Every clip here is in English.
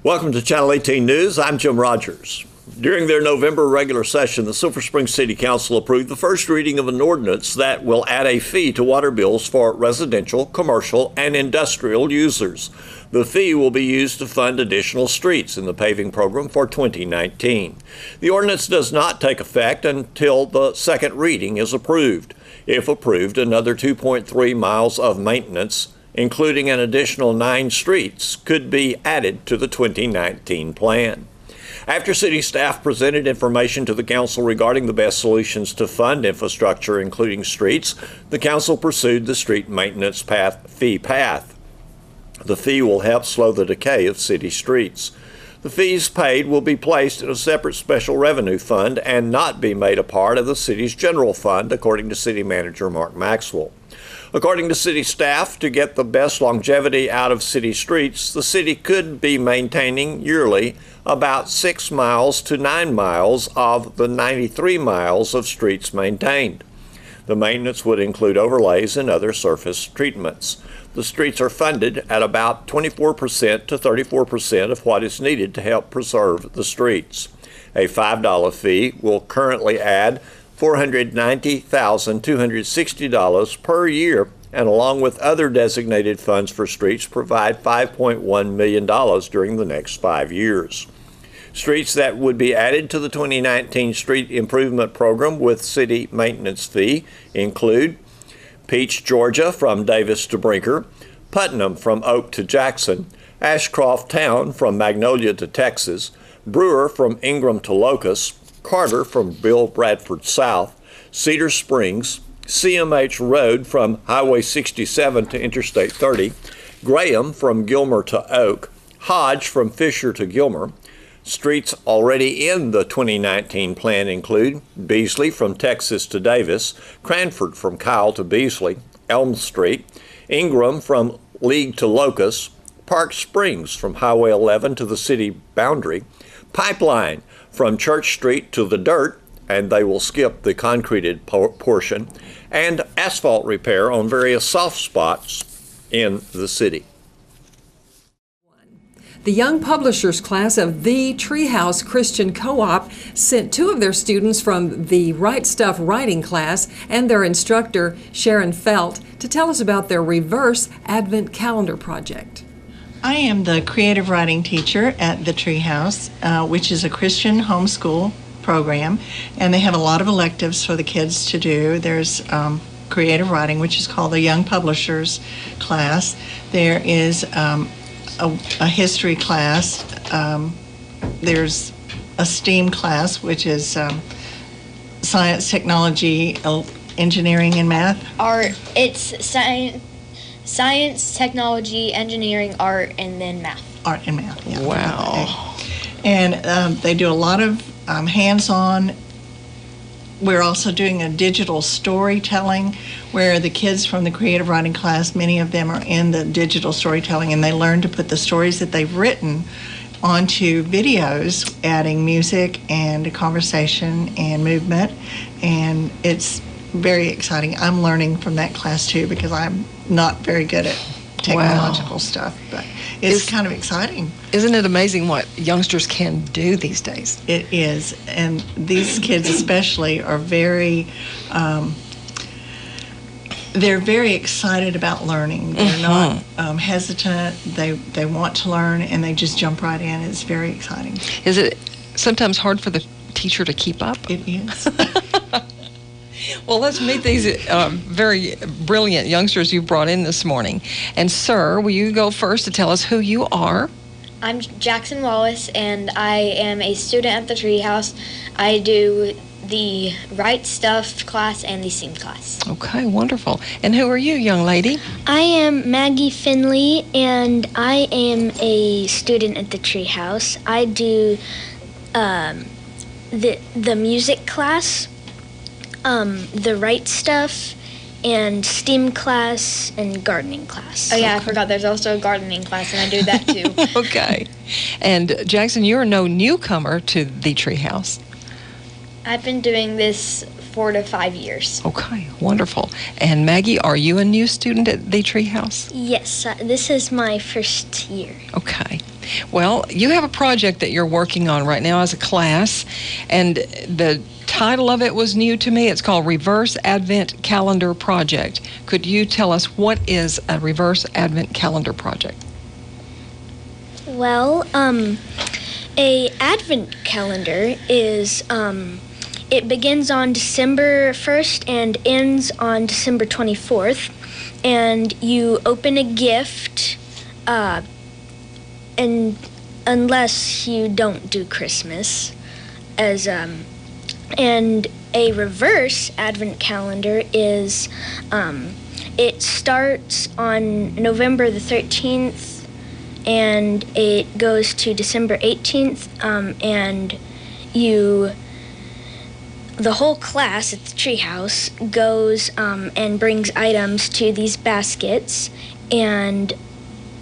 Welcome to Channel 18 News. I'm Jim Rogers. During their November regular session, the Silver Spring City Council approved the first reading of an ordinance that will add a fee to water bills for residential, commercial, and industrial users. The fee will be used to fund additional streets in the paving program for 2019. The ordinance does not take effect until the second reading is approved. If approved, another 2.3 miles of maintenance, including an additional 9 streets, could be added to the 2019 plan. After city staff presented information to the council regarding the best solutions to fund infrastructure, including streets, the council pursued the street maintenance fee path. The fee will help slow the decay of city streets. The fees paid will be placed in a separate special revenue fund and not be made a part of the city's general fund, according to City Manager Mark Maxwell. According to city staff, to get the best longevity out of city streets, the city could be maintaining yearly about 6 miles to 9 miles of the 93 miles of streets maintained. The maintenance would include overlays and other surface treatments. The streets are funded at about 24% to 34% of what is needed to help preserve the streets. A $5 fee will currently add $490,260 per year, and along with other designated funds for streets, provide $5.1 million during the next 5 years. Streets that would be added to the 2019 street improvement program with city maintenance fee include Peach, Georgia from Davis to Brinker, Putnam from Oak to Jackson, Ashcroft Town from Magnolia to Texas, Brewer from Ingram to Locust, Carter from Bill Bradford South, Cedar Springs, CMH Road from Highway 67 to Interstate 30, Graham from Gilmer to Oak, Hodge from Fisher to Gilmer. Streets already in the 2019 plan include Beasley from Texas to Davis, Cranford from Kyle to Beasley, Elm Street, Ingram from League to Locust, Park Springs from Highway 11 to the city boundary, Pipeline from Church Street to the dirt, and they will skip the concreted portion, and asphalt repair on various soft spots in the city. The Young Publishers class of the Treehouse Christian Co-op sent 2 of their students from the Right Stuff writing class and their instructor, Sharon Felt, to tell us about their reverse Advent calendar project. I am the creative writing teacher at the Treehouse, which is a Christian homeschool program, and they have a lot of electives for the kids to do. There's creative writing, which is called the Young Publishers class. There is a history class. There's a STEAM class, which is science, technology, engineering, and math. It's science, technology, engineering, art, and then math. Art and math, yeah. Wow. And they do a lot of hands-on. We're also doing a digital storytelling where the kids from the creative writing class, many of them are in the digital storytelling, and they learn to put the stories that they've written onto videos, adding music and conversation and movement, and it's very exciting. I'm learning from that class too because I'm not very good at technological stuff, but it's kind of exciting. Isn't it amazing what youngsters can do these days? It is, and these kids especially are very they're very excited about learning. They're not hesitant. They want to learn, and they just jump right in. It's very exciting. Is it sometimes hard for the teacher to keep up? It is. Well, let's meet these very brilliant youngsters you brought in this morning. And sir, will you go first to tell us who you are? I'm Jackson Wallace, and I am a student at the Treehouse. I do the Right Stuff class and the STEAM class. Okay, wonderful. And who are you, young lady? I am Maggie Finley, and I am a student at the Treehouse. I do the music class, the Right Stuff, and STEAM class and gardening class. Oh yeah, I forgot there's also a gardening class, and I do that too. Okay. And Jackson, you're no newcomer to the Treehouse. I've been doing this 4 to 5 years. Okay, wonderful. And Maggie, are you a new student at the Treehouse? Yes, this is my first year. Okay. Well, you have a project that you're working on right now as a class, and the title of it was new to me. It's called Reverse Advent Calendar Project. Could you tell us what is a Reverse Advent Calendar Project? Well, a advent calendar is it begins on December 1st and ends on December 24th, and you open a gift, and unless you don't do Christmas, and a reverse advent calendar is it starts on November the 13th and it goes to December 18th, and the whole class at the treehouse goes and brings items to these baskets, and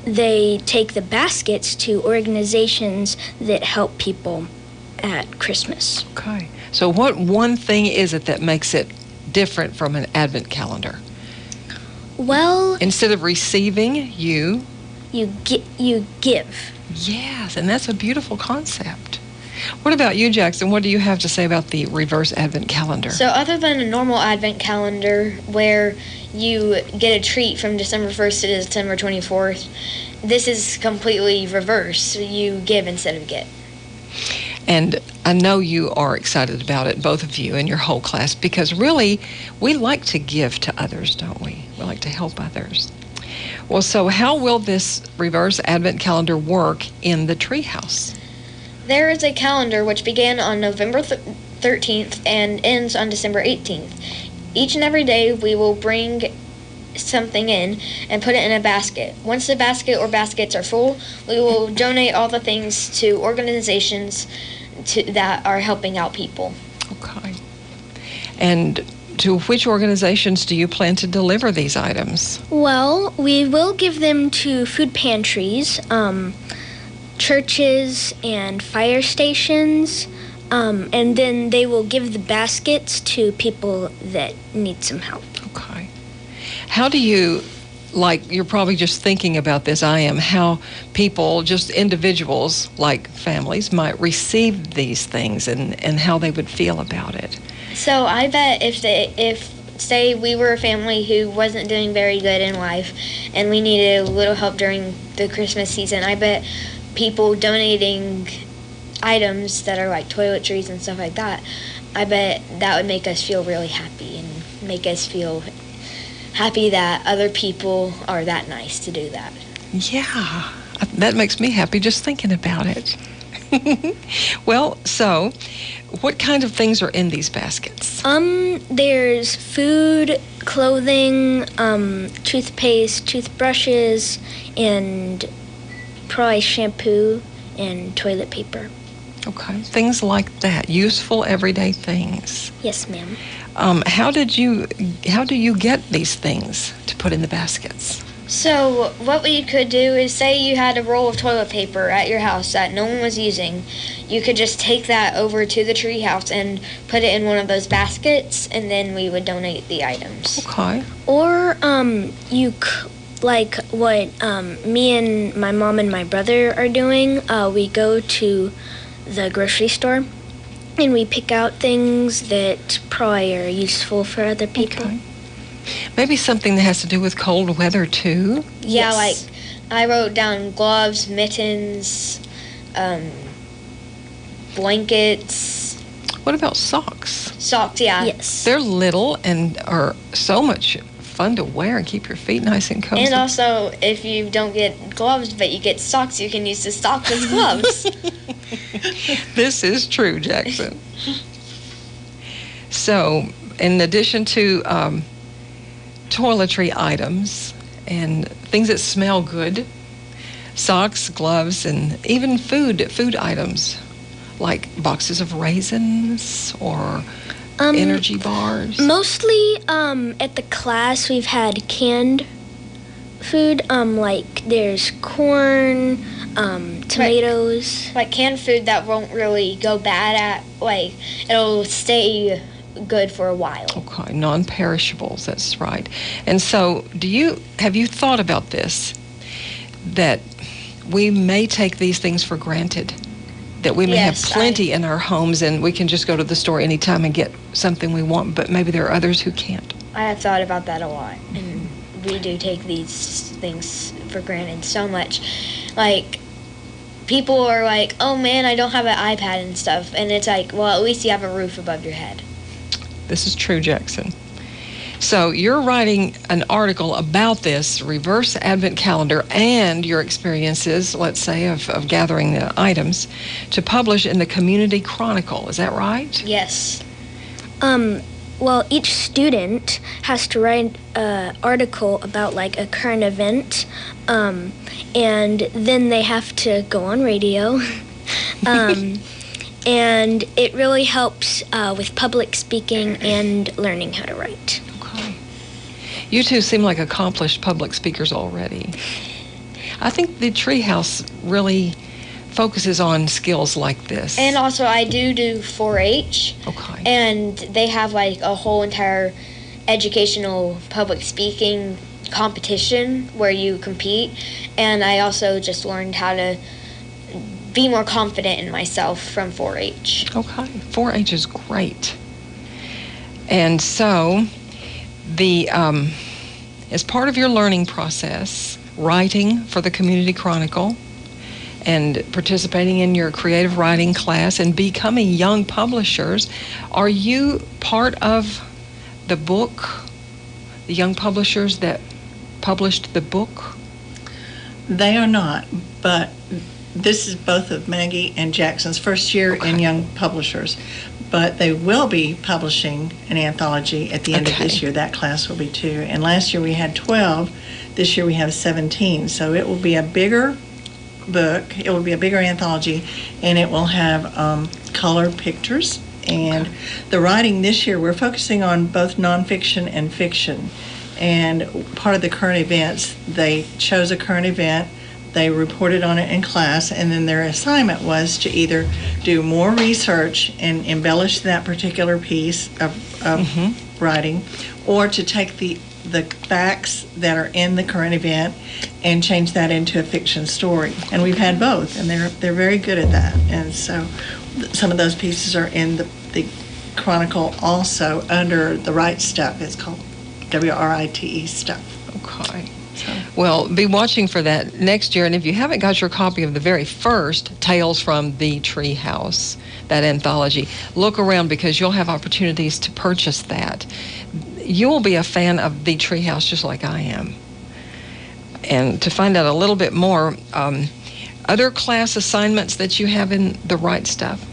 they take the baskets to organizations that help people at Christmas. Okay. So what one thing is it that makes it different from an advent calendar? Well, Instead of receiving, you give. Yes, and that's a beautiful concept. What about you, Jackson? What do you have to say about the reverse advent calendar? So other than a normal advent calendar where you get a treat from December 1st to December 24th, this is completely reverse. You give instead of get. And I know you are excited about it, both of you and your whole class, because really we like to give to others, don't we? We like to help others. Well, so how will this reverse advent calendar work in the treehouse? There is a calendar which began on November 13th and ends on December 18th. Each and every day we will bring something in and put it in a basket. Once the basket or baskets are full, we will donate all the things to organizations that are helping out people. Okay. And to which organizations do you plan to deliver these items? Well, we will give them to food pantries, churches, and fire stations, and then they will give the baskets to people that need some help. Okay. How do you, like, you're probably just thinking about this, I am, how people, just individuals, like families, might receive these things and how they would feel about it? So I bet if say we were a family who wasn't doing very good in life and we needed a little help during the Christmas season, I bet people donating items that are like toiletries and stuff like that, I bet that would make us feel really happy and make us feel happy that other people are that nice to do that. Yeah, that makes me happy just thinking about it. Well, so what kind of things are in these baskets? There's food, clothing, toothpaste, toothbrushes, and probably shampoo and toilet paper. Okay, things like that, useful everyday things. Yes, ma'am. How do you get these things to put in the baskets? So what we could do is say you had a roll of toilet paper at your house that no one was using. You could just take that over to the treehouse and put it in one of those baskets, and then we would donate the items. Okay. Or like what me and my mom and my brother are doing, we go to the grocery store and we pick out things that probably are useful for other people. Okay. Maybe something that has to do with cold weather too? Yeah, Yes. like I wrote down gloves, mittens, blankets, What about socks? socks, yeah. Yes. They're little and are so much fun to wear and keep your feet nice and cozy. And also, if you don't get gloves but you get socks, you can use the socks as gloves. This is true, Jackson. So, in addition to toiletry items and things that smell good, socks, gloves, and even food items like boxes of raisins or energy bars. Mostly at the class we've had canned food, like there's corn, tomatoes. Like canned food that won't really go bad like it'll stay good for a while. Okay, non-perishables, that's right. And so have you thought about this, that we may take these things for granted, that we may Yes, have plenty in our homes and we can just go to the store anytime and get something we want, but maybe there are others who can't. I have thought about that a lot, and we do take these things for granted so much. Like, people are like, oh man, I don't have an iPad and stuff, and it's like, well, at least you have a roof above your head. This is true, Jackson. So you're writing an article about this reverse Advent calendar and your experiences, let's say, of gathering the items to publish in the Community Chronicle. Is that right? Yes. Well, each student has to write an article about like a current event, and then they have to go on radio. And it really helps with public speaking and learning how to write. Okay. You two seem like accomplished public speakers already. I think the Treehouse really focuses on skills like this. And also, I do 4-H. Okay. And they have like a whole entire educational public speaking competition where you compete. And I also just learned how to be more confident in myself from 4-H. Okay. 4-H is great. And so, as part of your learning process, writing for the Community Chronicle and participating in your creative writing class and becoming young publishers, are you part of the book, the young publishers that published the book? They are not, but this is both of Maggie and Jackson's first year in Young Publishers. But they will be publishing an anthology at the end of this year. That class will be 2. And last year we had 12. This year we have 17. So it will be a bigger book. It will be a bigger anthology, and it will have color pictures. And the writing this year, we're focusing on both nonfiction and fiction. And part of the current events, they chose a current event, they reported on it in class, and then their assignment was to either do more research and embellish that particular piece of writing, or to take the facts that are in the current event and change that into a fiction story. And we've had both, and they're very good at that. And so some of those pieces are in the Chronicle also under the Right Stuff. It's called WRITE Stuff. Okay. Well, be watching for that next year. And if you haven't got your copy of the very first Tales from the Treehouse, that anthology, look around because you'll have opportunities to purchase that. You will be a fan of the Treehouse just like I am. And to find out a little bit more, other class assignments that you have in the Right Stuff?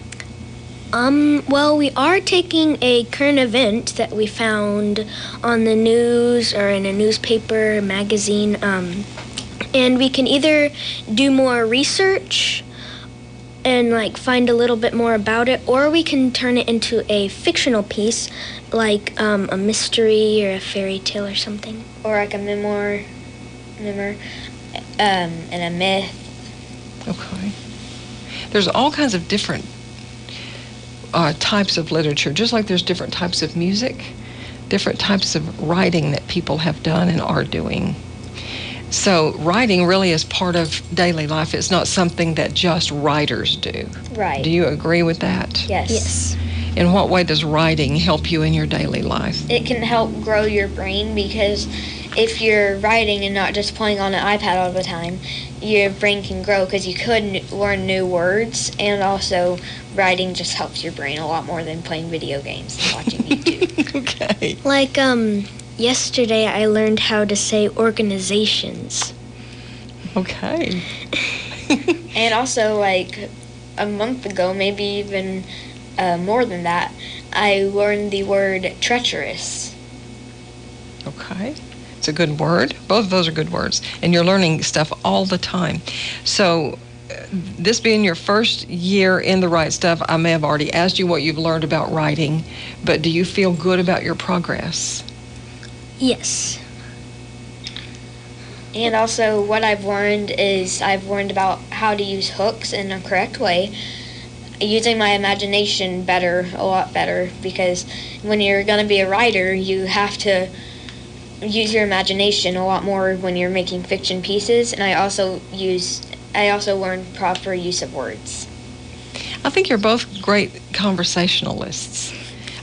Well, we are taking a current event that we found on the news or in a newspaper, magazine, and we can either do more research and like find a little bit more about it, or we can turn it into a fictional piece, like a mystery or a fairy tale or something. Or like a memoir, and a myth. Okay. There's all kinds of different types of literature, just like there's different types of music, different types of writing that people have done and are doing. So writing really is part of daily life. It's not something that just writers do. Right. Do you agree with that? Yes. Yes. In what way does writing help you in your daily life? It can help grow your brain, because if you're writing and not just playing on an iPad all the time, your brain can grow because you could learn new words, and also writing just helps your brain a lot more than playing video games and watching YouTube. Okay. Like yesterday I learned how to say organizations. Okay. And also, like a month ago, maybe even more than that, I learned the word treacherous. Okay. It's a good word. Both of those are good words. And you're learning stuff all the time. So this being your first year in the Right Stuff, I may have already asked you what you've learned about writing, but do you feel good about your progress? Yes. And also, what I've learned is I've learned about how to use hooks in a correct way, using my imagination a lot better, because when you're going to be a writer, you have to use your imagination a lot more when you're making fiction pieces. And I also use I also learned proper use of words. I think you're both great conversationalists.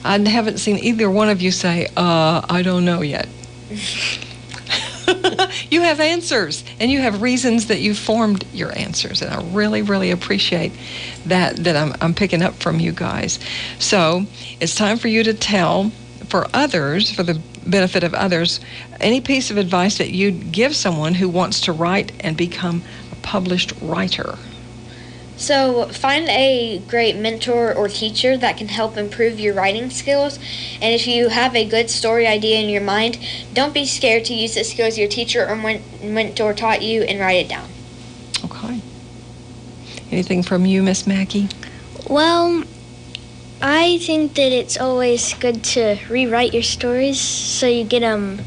I haven't seen either one of you say, I don't know yet. You have answers, and you have reasons that you formed your answers, and I really, really appreciate that I'm picking up from you guys. So it's time for you to tell for others, for the benefit of others, any piece of advice that you'd give someone who wants to write and become a published writer. So find a great mentor or teacher that can help improve your writing skills. And if you have a good story idea in your mind, don't be scared to use the skills your teacher or mentor taught you and write it down. Okay. Anything from you, Miss Mackey? Well, I think that it's always good to rewrite your stories so you get them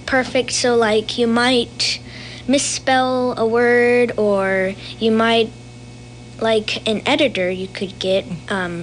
perfect. So, like, you might misspell a word, or you might, like an editor you could get,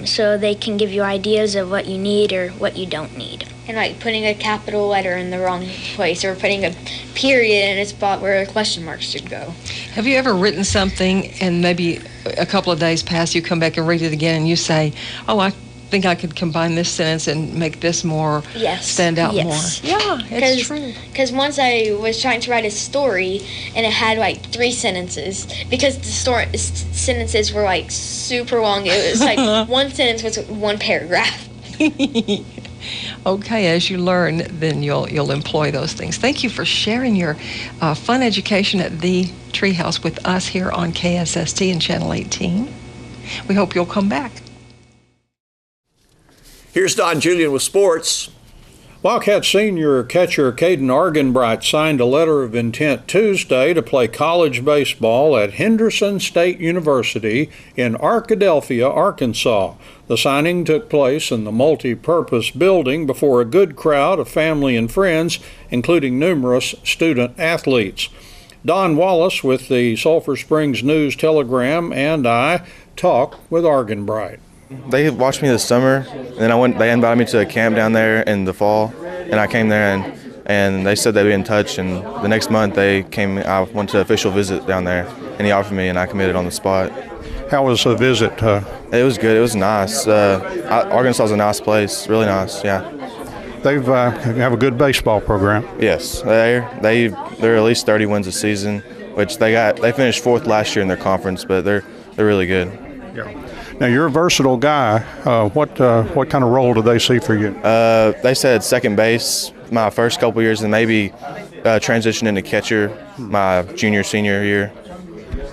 so they can give you ideas of what you need or what you don't need. And like putting a capital letter in the wrong place, or putting a period in a spot where a question mark should go. Have you ever written something and maybe a couple of days pass, you come back and read it again and you say, oh, I think I could combine this sentence and make this more stand out more? Yeah, it's true. Because once I was trying to write a story and it had like 3 sentences, because the sentences were like super long. It was like one sentence was 1 paragraph. Okay, as you learn, then you'll employ those things. Thank you for sharing your fun education at the Treehouse with us here on KSST and Channel 18. We hope you'll come back. Here's Don Julian with sports. Wildcat senior catcher Caden Argenbright signed a letter of intent Tuesday to play college baseball at Henderson State University in Arkadelphia, Arkansas. The signing took place in the multi-purpose building before a good crowd of family and friends, including numerous student athletes. Don Wallace with the Sulphur Springs News-Telegram and I talked with Argenbright. They watched me this summer, and then they invited me to a camp down there in the fall, and I came there, and they said they'd be in touch, and the next month I went to an official visit down there, and he offered me, and I committed on the spot. How was the visit? It was good. It was nice. Arkansas is a nice place, really nice, yeah. They have a good baseball program. Yes, they're at least 30 wins a season, which they finished 4th last year in their conference, but they're really good. Yeah. Now, you're a versatile guy. What kind of role do they see for you? They said second base my first couple years, and maybe transition into catcher my junior, senior year.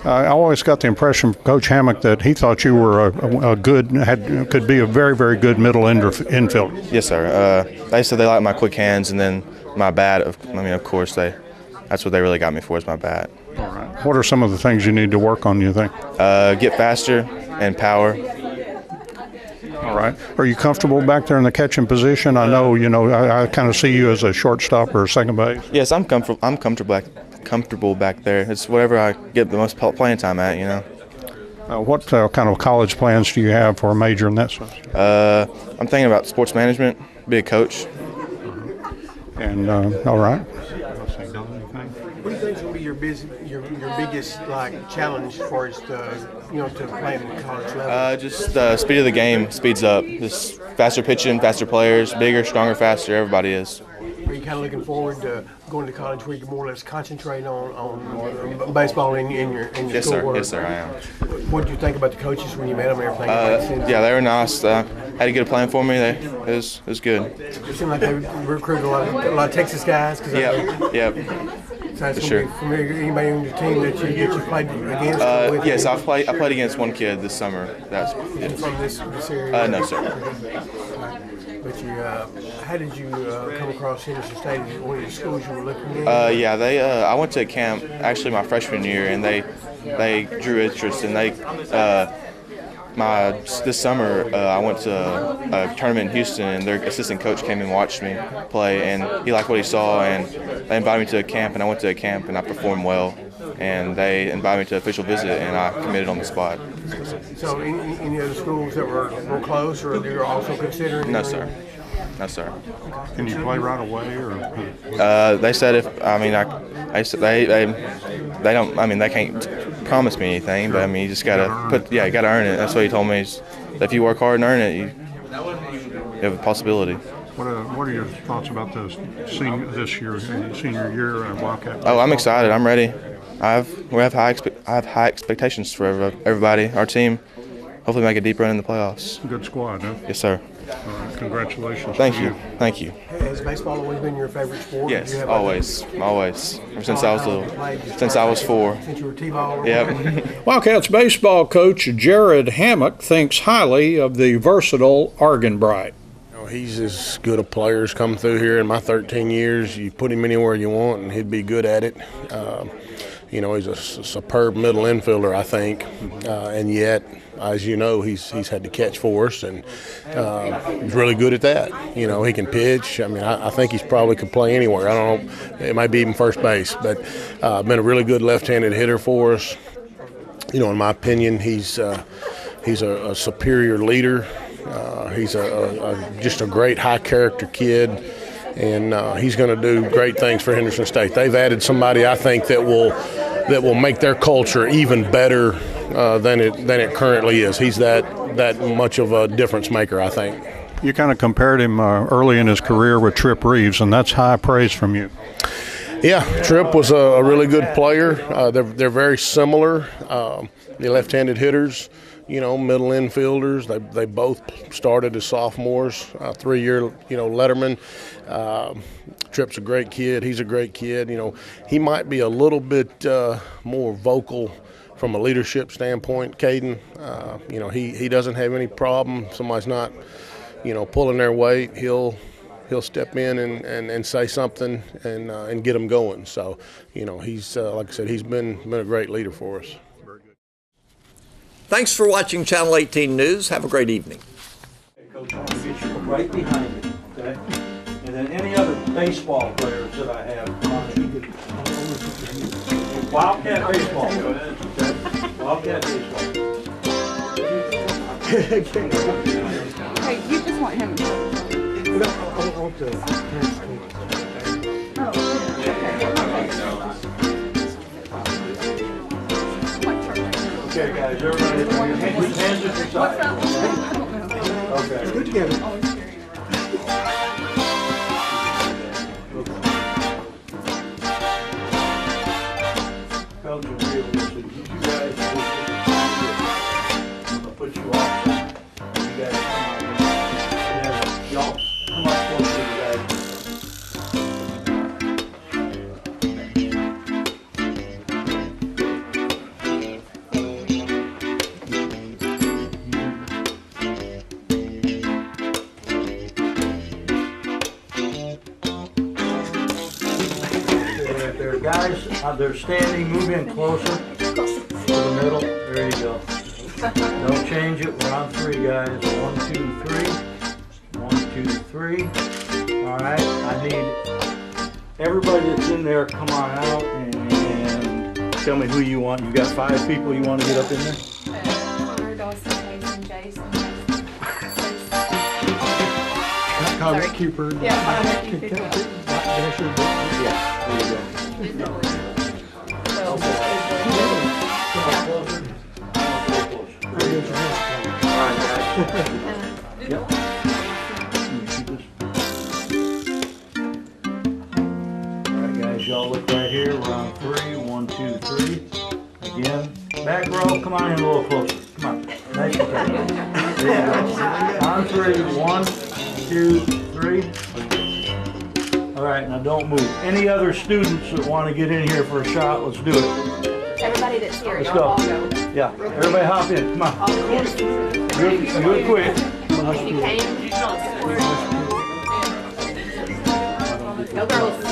I always got the impression from Coach Hammock that he thought you were could be a very, very good middle infielder. Yes, sir. They said they liked my quick hands, and then my bat. Of course, that's what they really got me for, is my bat. All right. What are some of the things you need to work on, you think? Get faster and power. All right. Are you comfortable back there in the catching position? I know, I kind of see you as a shortstop or a second base. Yes, I'm comfortable back there. It's whatever I get the most playing time at, What kind of college plans do you have for a major in that sense? I'm thinking about sports management, be a coach. And all right. What do you think is going to be your biggest challenge for us to play in the college level? Just the speed of the game speeds up. Just faster pitching, faster players, bigger, stronger, faster. Everybody is. Are you kind of looking forward to going to college where you can more or less concentrate on baseball in your schoolwork? Yes, sir, I am. What did you think about the coaches when you met them and everything? Yeah, they were nice. Had a good plan for me. It was good. It seemed like they recruited a lot of Texas guys. Yep. So that's sure. Familiar, anybody on your team that you played against? Yes, I played against one kid this summer. From this area? No, sir. But how did you come across Henderson State? One of the schools you were looking at? I went to a camp actually my freshman year, and they drew interest, and this summer I went to a tournament in Houston, and their assistant coach came and watched me play, and he liked what he saw, and they invited me to a camp, and I went to a camp, and I performed well, and they invited me to an official visit, and I committed on the spot. So any other schools that were close, or you're also considering? No, sir. Can you play right away, or? They said they don't. They can't promise me anything, but I mean, you just gotta you gotta earn it. That's what he told me. Is that if you work hard and earn it, you have a possibility. What are your thoughts about this senior year Wildcat? Oh, I'm excited. I'm ready. I have high expectations for everybody. Our team. Hopefully, make a deep run in the playoffs. Good squad, huh? Yes, sir. Congratulations. Thank you. Thank you. Has baseball always been your favorite sport? Yes, always. Ever since I was little. Since I was 4. Since you were T-ball? Yep. Wildcats baseball coach Jared Hammock thinks highly of the versatile Argenbright. He's as good a player as come through here in my 13 years. You put him anywhere you want, and he'd be good at it. He's a superb middle infielder, I think, and yet, as you know, he's had to catch for us, and he's really good at that. He can pitch. I mean, I think he's probably could play anywhere. I don't know. It might be even first base, but been a really good left-handed hitter for us. In my opinion, he's a superior leader. He's just a great high-character kid, and he's going to do great things for Henderson State. They've added somebody, I think, that will make their culture even better than it currently is. He's that much of a difference maker, I think. You kind of compared him early in his career with Tripp Reeves, and that's high praise from you. Yeah, Tripp was a really good player. They're very similar. The left-handed hitters. Middle infielders. They both started as sophomores, 3-year, Letterman. Tripp's a great kid. He's a great kid. He might be a little bit more vocal from a leadership standpoint, Caden. He doesn't have any problem. Somebody's not, pulling their weight. He'll step in and say something and get them going. So, he's like I said, he's been a great leader for us. Thanks for watching Channel 18 News. Have a great evening. Coach, I'm going to get you right behind it, okay? And then any other baseball players that I have. Wildcat baseball. Go ahead. Okay. Wildcat baseball. Hey, you just want him to. Okay, guys, everybody, put your hands at your side. Okay. Good together. Coach, you guys, I'm gonna put you off. You guys come out here. Y'all come up closer, you guys. Guys, they're standing, move in closer to the middle. There you go. Don't change it. We're on 3, guys. 1, 2, 3. 1, 2, 3. All right. I need everybody that's in there, come on out and tell me who you want. You got 5 people you want to get up in there? Connor Cooper. Yeah, Connor Cooper. Yeah, there you go. Alright guys, y'all look right here. We're on 3. 1, 2, 3. Again. Back row, come on in a little closer. Come on. Nice and tight. There you go. On 3. 1, 2, 3. Alright, now don't move. Any other students that want to get in here for a shot, let's do it. Everybody that's here, Let's y'all all go. go. Yeah, everybody hop in. Come on. All the kids. Do it quick. You came. Go girls.